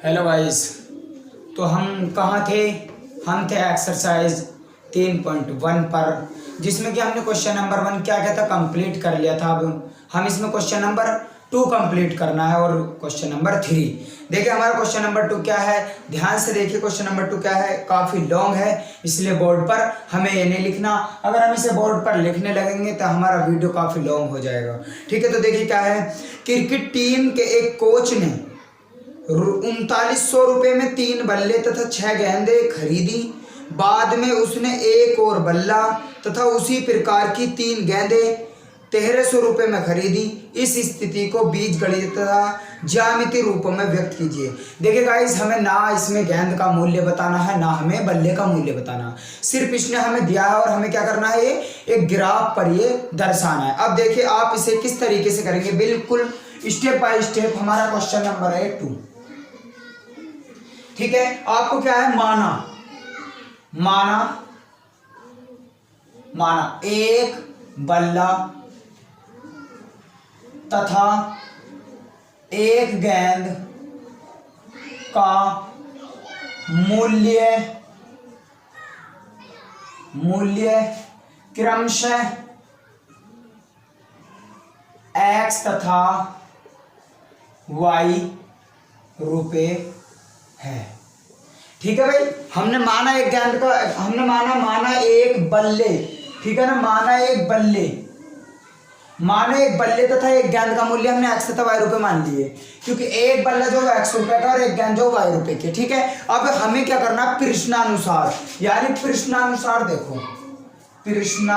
Hello guys. तो हम कहाँ थे? हम थे एक्सरसाइज 3.1 पर, जिसमें कि हमने क्वेश्चन नंबर 1 क्या क्या था कंप्लीट कर लिया था। अब हम इसमें क्वेश्चन नंबर 2 कंप्लीट करना है और क्वेश्चन नंबर 3। देखिए हमारा क्वेश्चन नंबर 2 क्या है, ध्यान से देखिए। क्वेश्चन नंबर 2 क्या है, काफ़ी लॉन्ग है इसलिए बोर्ड पर हमें ये नहीं लिखना। अगर हम इसे बोर्ड पर लिखने लगेंगे तो हमारा वीडियो काफ़ी लॉन्ग हो जाएगा। ठीक है, तो देखिए क्या है। क्रिकेट टीम के एक कोच ने 3900 रुपये में 3 बल्ले तथा 6 गेंदें खरीदी। बाद में उसने एक और बल्ला तथा उसी प्रकार की 3 गेंदें 1300 रुपये में खरीदी। इस स्थिति को बीजगणित तथा ज्यामितीय रूपों में व्यक्त कीजिए। देखिए गाइस, हमें ना इसमें गेंद का मूल्य बताना है ना हमें बल्ले का मूल्य बताना, सिर्फ इसने हमें दिया है और हमें क्या करना है, ये एक ग्राफ पर ये दर्शाना है। अब देखिए आप इसे किस तरीके से करेंगे, बिल्कुल स्टेप बाय स्टेप। हमारा क्वेश्चन नंबर है 2। ठीक है, आपको क्या है, माना एक बल्ला तथा एक गेंद का मूल्य क्रमशः x तथा y रुपए है। ठीक है भाई, हमने माना एक गेंद का, हमने माना एक बल्ले, ठीक है ना, माना एक बल्ले तथा एक गेंद का मूल्य हमने x तथा y रुपए मान लिए, क्योंकि एक बल्ला जो x रुपए का और एक गेंद जो y रुपए की। ठीक है, अब हमें क्या करना, प्रश्नानुसार, यानी प्रश्नानुसार देखो, प्रश्नानुसार।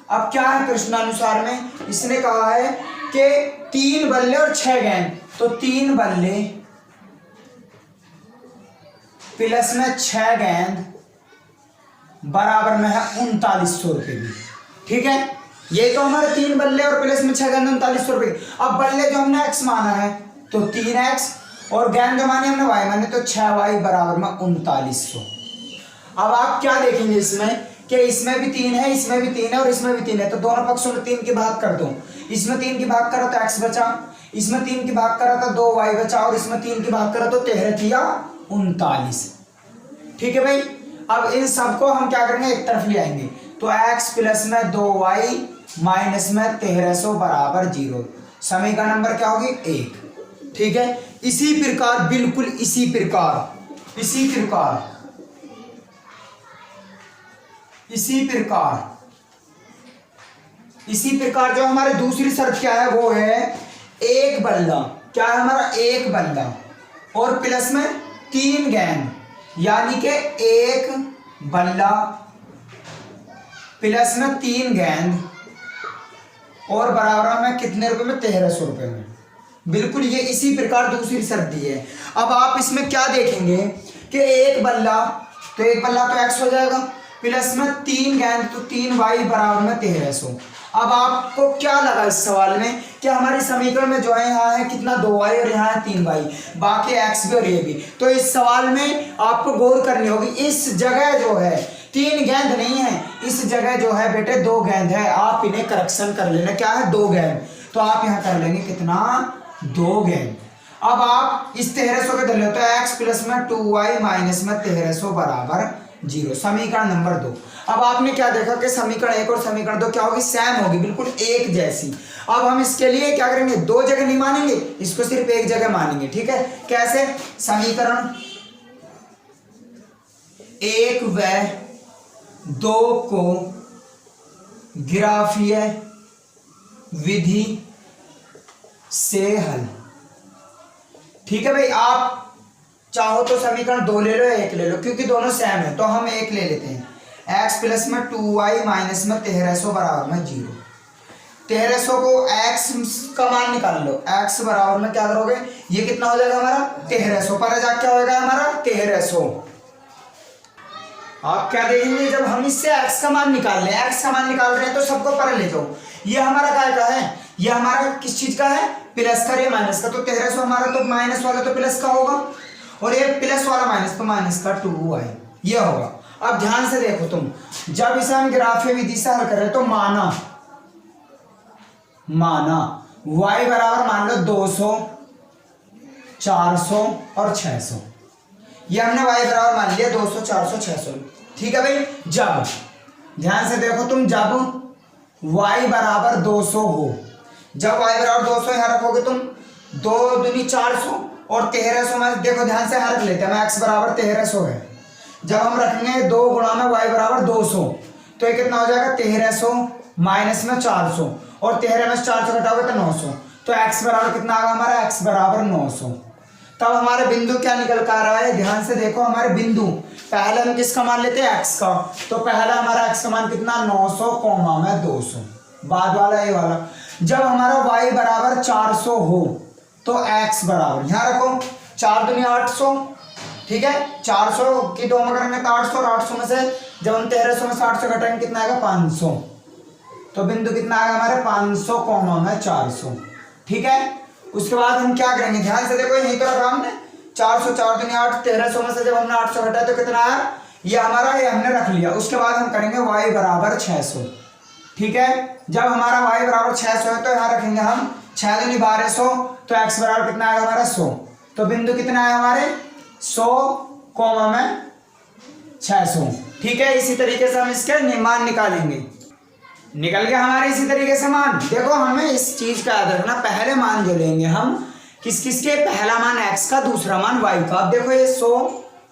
अब क्या है प्रश्नानुसार में, इसने कहा है कि 3 बल्ले और 6 गेंद, तो 3 बल्ले प्लस में 6 गेंद बराबर में है 3900 रुपये की। ठीक है, ये तो हमारे 3 बल्ले और प्लस में 6 गेंद 3900 रुपये की। अब बल्ले जो हमने x माना है तो 3x और गेंद जो माने हमने y माने तो 6y बराबर में 3900। अब आप क्या देखेंगे इसमें कि इसमें भी 3 है, इसमें भी 3 है और इसमें भी 3 है, तो दोनों पक्षों में 3 की भाग कर दो। इसमें 3 की भाग करो तो x बचा, इसमें 3 की भाग करा तो 2y बचा और इसमें 3 की भाग करा तो 13×3=39। ठीक है भाई, अब इन सबको हम क्या करेंगे, एक तरफ ले आएंगे, तो x प्लस में 2y माइनस में 1300 बराबर 0। समीकरण नंबर क्या होगी, 1। ठीक है, इसी प्रकार, बिल्कुल इसी प्रकार जो हमारे दूसरी शर्त क्या है, वो है एक बल्ला, क्या है हमारा, एक बल्ला और प्लस में 3 गेंद, यानी कि एक बल्ला प्लस में 3 गेंद और बराबर में कितने रुपए में, 1300 रुपए में। बिल्कुल ये इसी प्रकार दूसरी शर्त दी है। अब आप इसमें क्या देखेंगे कि एक बल्ला तो x हो जाएगा, प्लस में 3 गेंद तो 3y बराबर में 1300। अब आपको क्या लगा इस सवाल में कि हमारी समीकरण में जो है यहाँ है कितना, 2y और यहाँ है 3y, बाकी x भी और ये भी। तो इस सवाल में आपको गौर करनी होगी, इस जगह जो है 3 गेंद नहीं है, इस जगह जो है बेटे 2 गेंद है। आप इन्हें करेक्शन कर लेना, क्या है, 2 गेंद, तो आप यहाँ कर लेंगे कितना, 2 गेंद। अब आप इस 1300 के धर लेते हो, x प्लस में 2y माइनस में 1300 बराबर 0। समीकरण नंबर 2। अब आपने क्या देखा कि समीकरण 1 और समीकरण 2 क्या होगी, सेम होगी, बिल्कुल एक जैसी। अब हम इसके लिए क्या करेंगे, 2 जगह नहीं मानेंगे, इसको सिर्फ एक जगह मानेंगे। ठीक है, कैसे, समीकरण 1 व 2 को ग्राफीय विधि से हल। ठीक है भाई, आप चाहो तो समीकरण 2 ले लो या 1 ले लो, क्योंकि दोनों सेम है तो हम 1 ले लेते हैं। x प्लस में 2y माइनस में 1300 बराबर में 0। 1300 को x का मान निकाल लो, x बराबर में क्या करोगे, ये कितना हो जाएगा हमारा, 1300 पर जा क्या होगा हमारा, 1300। आप क्या देखेंगे, जब हम इससे x का मान निकाल रहे हैं तो सबको पर ले जाओ। ये हमारा क्या का है, ये हमारा किस चीज का है, प्लस का, ये माइनस का, तो 1300 हमारा तो माइनस वाला तो प्लस का होगा और ये प्लस वाला माइनस तो माइनस का 2y ये होगा। अब ध्यान से देखो तुम, जब इसे हम ग्राफीय विधि से हल कर रहे तो माना y बराबर मान लो 200 400 और 600। ये हमने y बराबर मान लिया 200, 400, 600। ठीक है भाई। जब ध्यान से देखो तुम, जब y बराबर 200 हो, जब y बराबर 200 यहाँ रखोगे तुम, 2 दूनी 400 और 1300 में देखो ध्यान से यहाँ रख लेते हैं, मैं x बराबर 1300 है। जब हम रखेंगे 2 गुणा में y बराबर 200 तो ये कितना हो जाएगा 1300 माइनस में 400 और 13 में 400 घटाओगे तो 900। तो x बराबर कितना आएगा हमारा, x बराबर 900। तब हमारे बिंदु क्या निकल कर रहा है, ध्यान से देखो हमारे बिंदु, पहले हम किसका मान लेते हैं x का, तो पहला हमारा x का मान कितना 900 कोमा में 200, बाद वाला ये वाला। जब हमारा y बराबर 400 हो तो x बराबर यहाँ रखो 4 दूनी 800। ठीक है, 400 की 2 में करेंगे तो 800 और 800 में से जब हम 1300 में से 800 घटाएंगे कितना आएगा 500। तो बिंदु कितना आएगा हमारे 500 कोमा में 400। ठीक है, उसके बाद हम क्या करेंगे, ध्यान से देखो यहीं तो रखा हमने 400, 4 दूनी 8, 1300 में से जब हमने 800 घटाया तो कितना आया, ये हमारा ये हमने रख लिया। उसके बाद हम करेंगे y बराबर 600। ठीक है, जब हमारा y बराबर 600 है तो यहाँ रखेंगे हम 6 दूनी 1200, तो x बराबर कितना आएगा हमारा 100। तो बिंदु कितना है हमारे 100 कोमा में 600। ठीक है, इसी तरीके से हम इसके मान निकालेंगे। निकल गया हमारे इसी तरीके से मान। देखो हमें इस चीज का याद रखना, पहले मान जो लेंगे हम किस किस के, पहला मान x का, दूसरा मान y का। अब देखो ये 100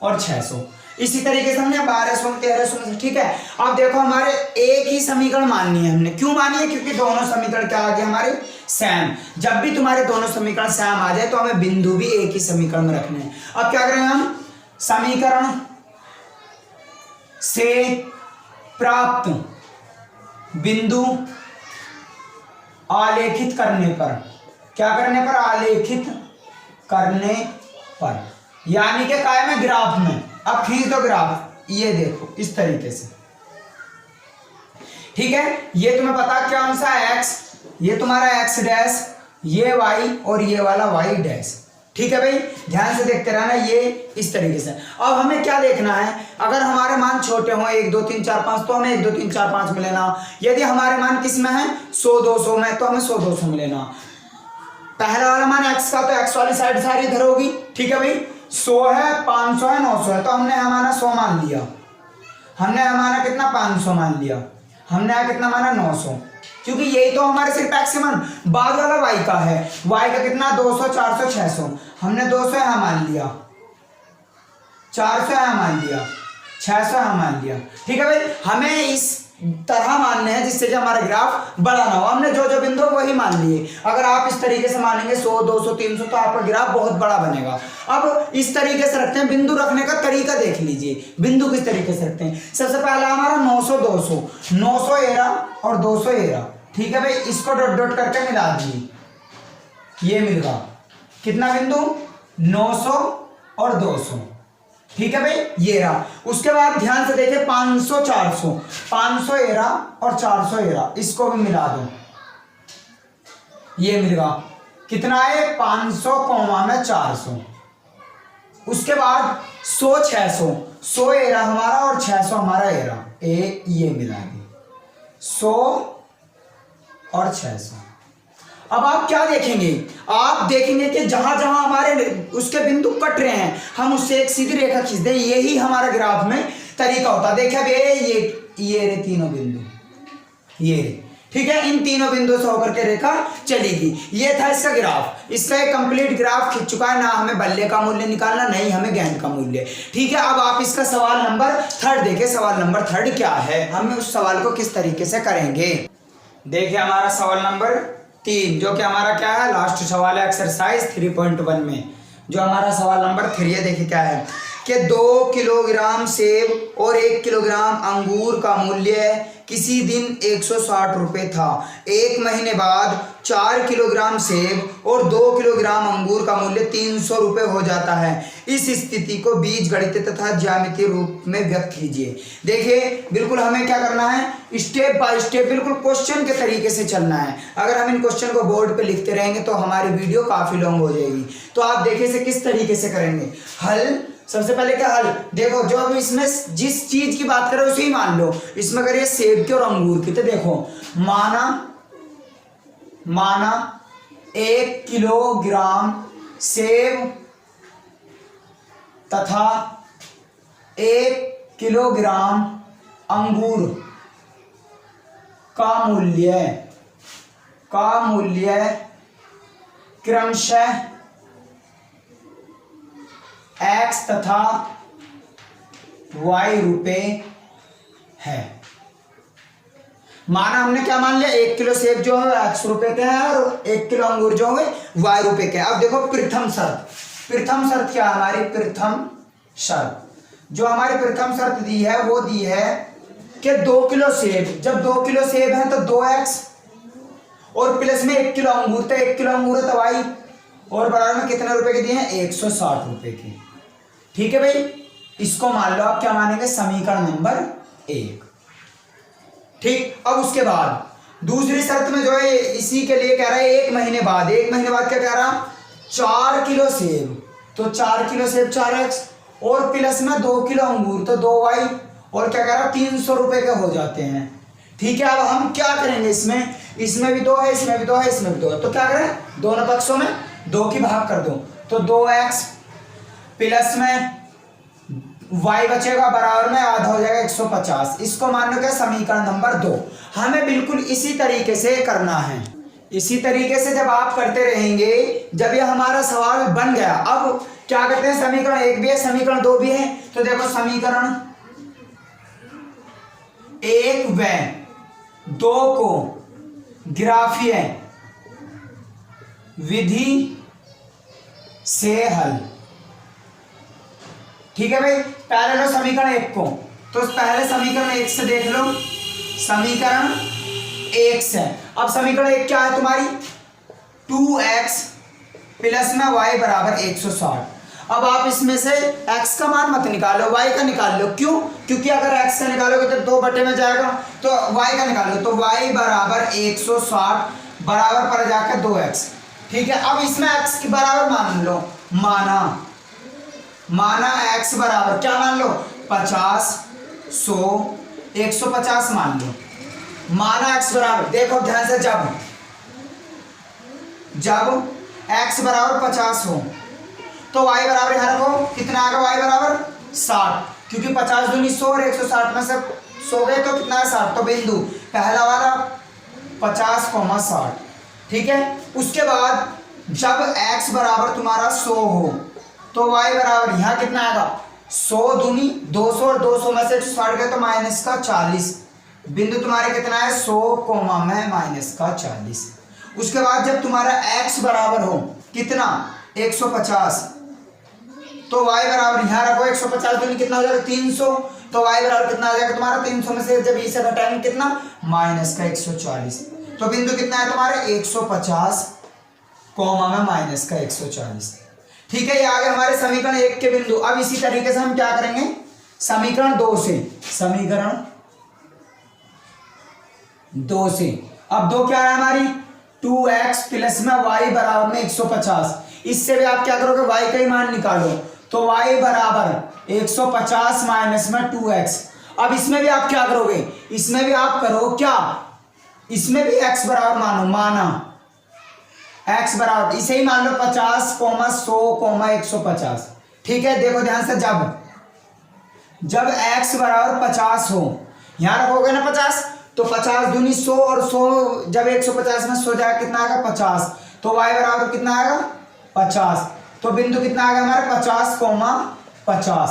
और 600, इसी तरीके से हमने 1200 1300 में। ठीक है, अब देखो हमारे एक ही समीकरण माननी है हमने। क्यों मानी है, क्योंकि दोनों समीकरण क्या आ गए हमारे सेम। जब भी तुम्हारे दोनों समीकरण सेम आ जाए तो हमें बिंदु भी एक ही समीकरण में रखने हैं। अब क्या करेंगे हम, समीकरण से प्राप्त बिंदु आलेखित करने पर, क्या करने पर, आलेखित करने पर, यानी कि कायम है ग्राफ में। अब खींच दो ग्राफ, ये देखो इस तरीके से। ठीक है, ये तुम्हें पता क्या सा x, ये तुम्हारा x डैश, ये y और ये वाला y डैश। ठीक है भाई, ध्यान से देखते रहना, ये इस तरीके से। अब हमें क्या देखना है, अगर हमारे मान छोटे हों 1 2 3 4 5 तो हमें 1 2 3 4 5 में लेना। यदि हमारे मान किस में है 100 200 में तो हमें 100 200 में लेना। पहला वाला मान x का, तो x वाली साइड सारी इधर होगी। ठीक है भाई, 100 है 500 है 900 है, तो हमने हमारा 100 मान लिया, हमने हमारा कितना 500 मान लिया, हमने कितना माना 900, क्योंकि यही तो हमारे सिर्फ x के मान। बाद वाला y का है, y का कितना 200 400 600, हमने 200 यहाँ मान लिया, 400 यहाँ मान लिया, 600 यहाँ मान लिया। ठीक है भाई, हमें इस तरह मानने हैं जिससे कि हमारा ग्राफ बड़ा ना हो। हमने जो जो बिंदु वही मान लिए। अगर आप इस तरीके से मानेंगे 100 200 300 तो आपका ग्राफ बहुत बड़ा बनेगा। अब इस तरीके से रखते हैं, बिंदु रखने का तरीका देख लीजिए, बिंदु किस तरीके से रखते हैं। सबसे पहला हमारा 900 200, 900 एरा और 200 एरा। ठीक है भाई, इसको डॉट डॉट करके मिला दीजिए, ये मिल गया कितना बिंदु 900 और 200। ठीक है भाई, ये रहा। उसके बाद ध्यान से देखिए 500 400, 500 एरा और 400 एरा, इसको भी मिला दो, ये मिल गया कितना है 500 कोमा में 400। उसके बाद 100 600, 100 एरा हमारा और 600 हमारा एरा, ये मिला दी 100 और 600। अब आप क्या देखेंगे, आप देखेंगे कि जहां जहां हमारे उसके बिंदु कट रहे हैं हम उससे एक सीधी रेखा खींच दें, यही हमारा ग्राफ में तरीका होता है। देखिए अब ये रे तीनों बिंदु, ये रे, ठीक है, इन तीनों बिंदुओं से होकर के रेखा चलेगी। ये था इसका ग्राफ, इसका एक कंप्लीट ग्राफ खींच चुका है। ना हमें बल्ले का मूल्य निकालना, नहीं हमें गेंद का मूल्य। ठीक है, अब आप इसका सवाल नंबर 3 देखें। सवाल नंबर 3 क्या है, हम उस सवाल को किस तरीके से करेंगे। देखिए हमारा सवाल नंबर 3, जो कि हमारा क्या है, लास्ट सवाल है एक्सरसाइज 3.1 में। जो हमारा सवाल नंबर 3 है, देखिए क्या है कि 2 किलोग्राम सेब और 1 किलोग्राम अंगूर का मूल्य किसी दिन 160 रुपये था। 1 महीने बाद 4 किलोग्राम सेब और 2 किलोग्राम अंगूर का मूल्य 300 रुपये हो जाता है। इस स्थिति को बीजगणितीय तथा ज्यामितीय रूप में व्यक्त कीजिए। देखिए बिल्कुल हमें क्या करना है, स्टेप बाय स्टेप बिल्कुल क्वेश्चन के तरीके से चलना है। अगर हम इन क्वेश्चन को बोर्ड पे लिखते रहेंगे तो हमारी वीडियो काफ़ी लॉन्ग हो जाएगी। तो आप देखिए इसे किस तरीके से करेंगे। हल, सबसे पहले क्या हल, देखो जो हम इसमें जिस चीज की बात करें उसे ही मान लो। इसमें करिए सेब की और अंगूर की, तो देखो माना 1 किलोग्राम सेब तथा 1 किलोग्राम अंगूर का मूल्य क्रमशः x तथा y रुपए है। माना हमने क्या मान लिया, 1 किलो सेब जो है x रुपए के हैं और 1 किलो अंगूर जो है y रुपए के। अब देखो प्रथम शर्त क्या है हमारी, प्रथम शर्त जो हमारी प्रथम शर्त दी है वो दी है कि 2 किलो सेब, जब 2 किलो सेब है तो 2x और प्लस में 1 किलो अंगूर, तो 1 किलो अंगूर है तो y, और बराबर में कितने रुपए के दिए हैं, 160 रुपए के। ठीक है भाई, इसको मान लो आप क्या मानेंगे, समीकरण नंबर 1। ठीक, अब उसके बाद दूसरी शर्त में जो है इसी के लिए कह रहा है 1 महीने बाद क्या कह रहा, 4 किलो सेब, तो 4 किलो सेब 4x और प्लस में 2 किलो अंगूर तो 2y, और क्या कह रहा 300 रुपए के हो जाते हैं। ठीक है, अब हम क्या करेंगे, इसमें भी 2 है, इसमें भी 2 है, इसमें भी 2 है, तो क्या करें, दोनों पक्षों में 2 की भाग कर दो, तो 2x प्लस में y बचेगा बराबर में आधा हो जाएगा 150। इसको मान लो क्या, समीकरण नंबर 2। हमें बिल्कुल इसी तरीके से करना है, इसी तरीके से जब आप करते रहेंगे, जब ये हमारा सवाल बन गया, अब क्या करते हैं, समीकरण 1 भी है, समीकरण 2 भी है, तो देखो समीकरण 1 व 2 को ग्राफीय विधि से हल। ठीक है भाई, पहले लो समीकरण 1 को, तो पहले समीकरण 1 से देख लो, समीकरण 1 से। अब समीकरण 1 क्या है तुम्हारी, 2x प्लस में y बराबर 160। अब आप इसमें से x का मान मत निकालो, y का निकाल लो। क्यों, क्योंकि अगर x का निकालोगे तो 2 बटे में जाएगा, तो y का निकाल लो, तो y बराबर 160 बराबर पर जाकर 2x। ठीक है, अब इसमें x के बराबर मान लो, माना x बराबर क्या मान लो, 50, 100, 150 मान लो। माना x बराबर, देखो ध्यान से, जब x बराबर 50 हो तो y बराबर यहाँ रखो, कितना आएगा, y बराबर 60, क्योंकि 50 दूनी 100 और 160 में से 100 गए तो कितना है 60, तो बिंदु पहला वाला 50,60। ठीक है, उसके बाद जब x बराबर तुम्हारा 100 हो तो y बराबर यहाँ कितना आएगा, 100 दूनी 200 और 200 में से 60 गए तो माइनस का 40, बिंदु तुम्हारे कितना है 100 कोमा में माइनस का 40। उसके बाद जब तुम्हारा x बराबर हो कितना 150, तो y बराबर यहाँ रखो, 150 दूनी कितना हो जाएगा 300, तो y बराबर कितना आ जाएगा तुम्हारा, 300 में से जब इसे घटाएंगे कितना, माइनस का 140, तो बिंदु कितना है तुम्हारे 150 कोमा में माइनस का 140। ठीक है, ये आ गए हमारे समीकरण 1 के बिंदु। अब इसी तरीके से हम क्या करेंगे, समीकरण 2 से, अब 2 क्या है हमारी, 2x प्लस में y बराबर में 150। इससे भी आप क्या करोगे, y का ही मान निकालो, तो y बराबर 150 माइनस में 2x। अब इसमें भी आप क्या करोगे, इसमें भी आप करो क्या, इसमें भी x बराबर माना x बराबर इसे ही मान लो 50, 100, 150। ठीक है, देखो ध्यान से, जब x बराबर 50 हो, यहां रखोगे ना 50, तो 50 दूनी 100 और 100 जब 150 में 100 जाएगा कितना आएगा 50, तो y बराबर कितना आएगा 50, तो बिंदु कितना आएगा हमारा 50,50।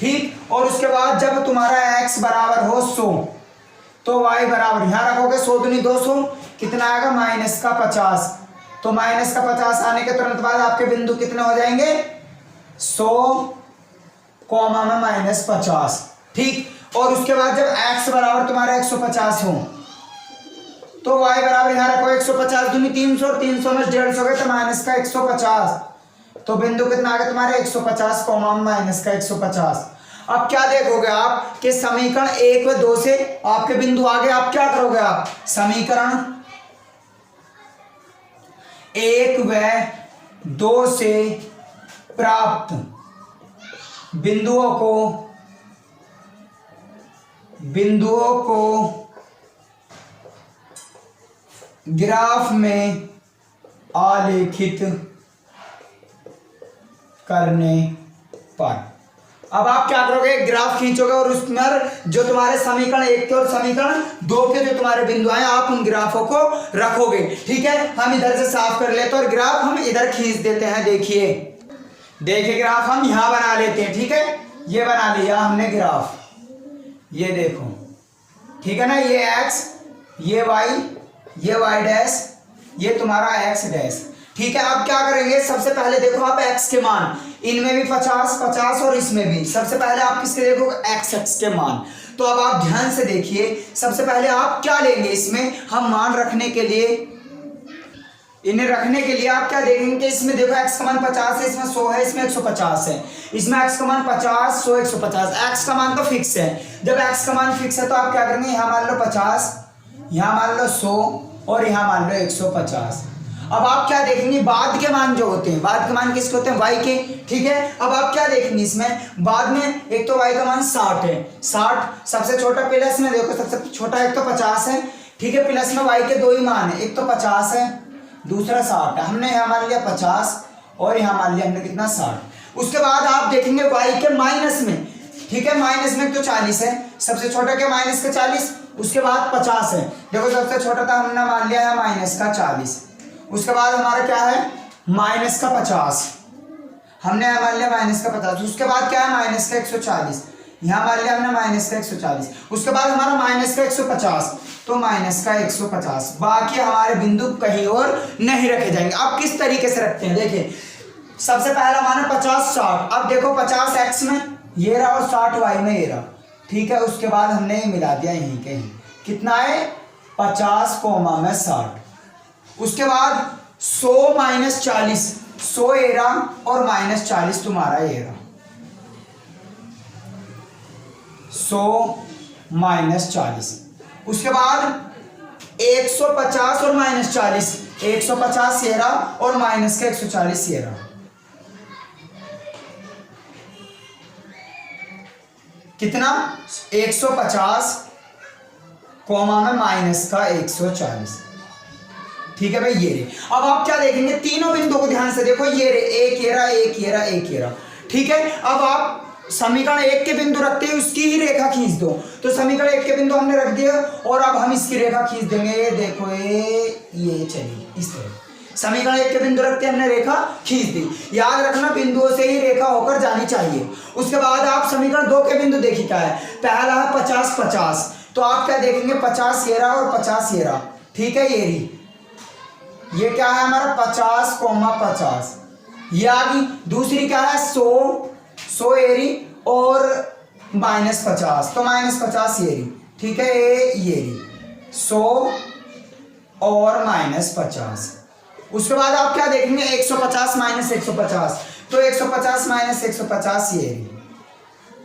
ठीक, और उसके बाद जब तुम्हारा x बराबर हो 100 तो y बराबर यहां रखोगे 100 दूनी 200, कितना आएगा माइनस का 50, तो माइनस का 50 आने के तुरंत बाद आपके बिंदु कितने हो जाएंगे 100 कोमा में माइनस 50। ठीक, और उसके बाद जब x बराबर तुम्हारा 150 हो तो y बराबर यहाँ रखो 150 दूनी 300 और 300 में 150 गए तो माइनस का 150, तो बिंदु कितना आ गया तुम्हारे 150 कोमा में माइनस का 150। अब क्या देखोगे आप कि समीकरण 1 व 2 से आपके बिंदु आगे, आप क्या करोगे, आप समीकरण 1 व 2 से प्राप्त बिंदुओं को ग्राफ में आलेखित करने पर अब आप क्या करोगे, ग्राफ खींचोगे और उसमें जो तुम्हारे समीकरण 1 के और समीकरण 2 के जो तुम्हारे बिंदु आए आप उन ग्राफों को रखोगे। ठीक है, हम इधर से साफ कर लेते हैं और ग्राफ हम इधर खींच देते हैं। देखिए ग्राफ हम यहां बना लेते हैं। ठीक है, ये बना लिया हमने ग्राफ, ये देखो। ठीक है ना, ये x, ये y, ये y डैश, ये तुम्हारा x डैश। ठीक है, अब क्या करेंगे, सबसे पहले देखो आप x के मान, इनमें भी 50 50 और इसमें भी। सबसे पहले आप किसके देखोगे, x के मान। तो अब आप ध्यान से देखिए, सबसे पहले आप क्या लेंगे, इसमें हम मान रखने के लिए, इन्हें रखने के लिए आप क्या देखेंगे, इसमें देखो x का मान 50 है, इसमें 100 है, इसमें 150 है। इसमें x का मान 50 100 150, x का मान तो फिक्स है। जब x का मान फिक्स है तो आप क्या करेंगे, यहाँ मान लो 50, यहाँ मान लो 100 और यहाँ मान लो 150। अब आप क्या देखेंगे, बाद के मान जो होते हैं, बाद के मान किसके होते हैं, y के। ठीक है, अब आप क्या देखेंगे इसमें, बाद में एक तो y का मान 60 है, 60 सबसे छोटा, प्लस में देखो सबसे छोटा एक तो 50 है। ठीक है, प्लस में y के दो ही मान है, एक तो 50 है, दूसरा 60 है। हमने यहाँ मान लिया 50 और यहाँ मान लिया हमने कितना, 60। उसके बाद आप देखेंगे y के माइनस में। ठीक है, माइनस में तो 40 है, सबसे छोटा क्या माइनस का 40, उसके बाद 50 है। देखो सबसे छोटा था, हमने मान लिया है माइनस का 40। उसके बाद हमारा क्या है, माइनस का 50, हमने यहाँ मान लिया माइनस का 50। उसके बाद क्या है, माइनस का 140, यहाँ मान लिया हमने माइनस का 140। उसके बाद हमारा माइनस का 150, तो माइनस का 150। बाकी हमारे बिंदु कहीं और नहीं रखे जाएंगे। अब किस तरीके से रखते हैं, देखिए सबसे पहला माना 50 60। अब देखो 50 x में ये रहा और 60 y में ये रहा। ठीक है, उसके बाद हमने ये मिला दिया यहीं के, कितना है 50 कोमा में 60। उसके बाद 100 माइनस 40, 100 ये रहा और माइनस 40 तुम्हारा ये रहा, 100 माइनस 40। उसके बाद 150 और माइनस 40, 150 ये रहा और माइनस का 140 ये रहा, कितना 150 कोमा में माइनस का 140। ठीक है भाई, ये रे। अब आप क्या देखेंगे, तीनों बिंदुओं को ध्यान से देखो, ये रे, एक ये रहा, एक ये रहा, एक ये रहा। ठीक है, अब आप समीकरण 1 के बिंदु रखते हैं, उसकी ही रेखा खींच दो। तो समीकरण 1 के बिंदु हमने रख दिया और अब हम इसकी रेखा खींच देंगे। ये देखो ये चलिए इस तरह समीकरण 1 के बिंदु रखते हैं, हमने रेखा खींच दी। याद रखना बिंदुओं से ही रेखा होकर जानी चाहिए। उसके बाद आप समीकरण 2 के बिंदु देखिए क्या है, पहला है 50 50, तो आप क्या देखेंगे 50 ये रहा और 50 ये रहा। ठीक है, ये क्या है हमारा 50 कोमा 50, ये आ गई। दूसरी क्या है 100 एरी और माइनस 50, तो माइनस 50 एरी। ठीक है, ये 100 और माइनस 50। उसके बाद आप क्या देखेंगे 150 माइनस 150, तो 150 माइनस 150 ये एरी।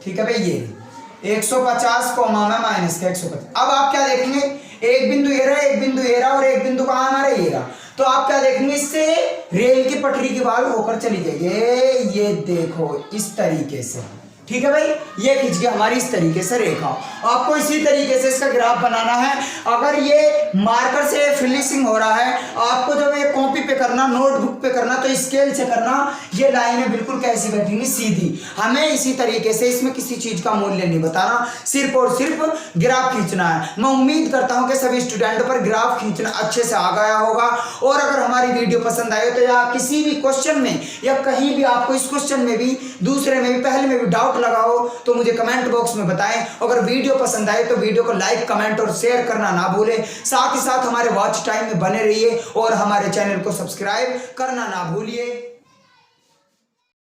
ठीक है भाई, ये 150 कोमा में माइनस का 150। अब आप क्या देखेंगे, एक बिंदु ये रहा, एक बिंदु ये रहा और एक बिंदु कहाँ हमारा ये रहा। तो आप क्या देखेंगे, इससे रेल की पटरी की वाल होकर चली जाएगी। ये देखो इस तरीके से। ठीक है भाई, ये खींच गया हमारी इस तरीके से रेखा। आपको इसी तरीके से इसका ग्राफ बनाना है। अगर ये मार्कर से फिनिशिंग हो रहा है, आपको जब ये कॉपी पे करना, नोटबुक पे करना, तो स्केल से करना। ये लाइनें बिल्कुल कैसी बैठेंगी, सीधी। हमें इसी तरीके से, इसमें किसी चीज का मूल्य नहीं बताना, सिर्फ और सिर्फ ग्राफ खींचना है। मैं उम्मीद करता हूं कि सभी स्टूडेंटों पर ग्राफ खींचना अच्छे से आ गया होगा। और अगर हमारी वीडियो पसंद आए तो या किसी भी क्वेश्चन में या कहीं भी आपको इस क्वेश्चन में भी, दूसरे में भी, पहले में भी डाउट लगाओ तो मुझे कमेंट बॉक्स में बताएं। अगर वीडियो पसंद आए तो वीडियो को लाइक, कमेंट और शेयर करना ना भूलें। साथ ही साथ हमारे वॉच टाइम में बने रहिए और हमारे चैनल को सब्सक्राइब करना ना भूलिए।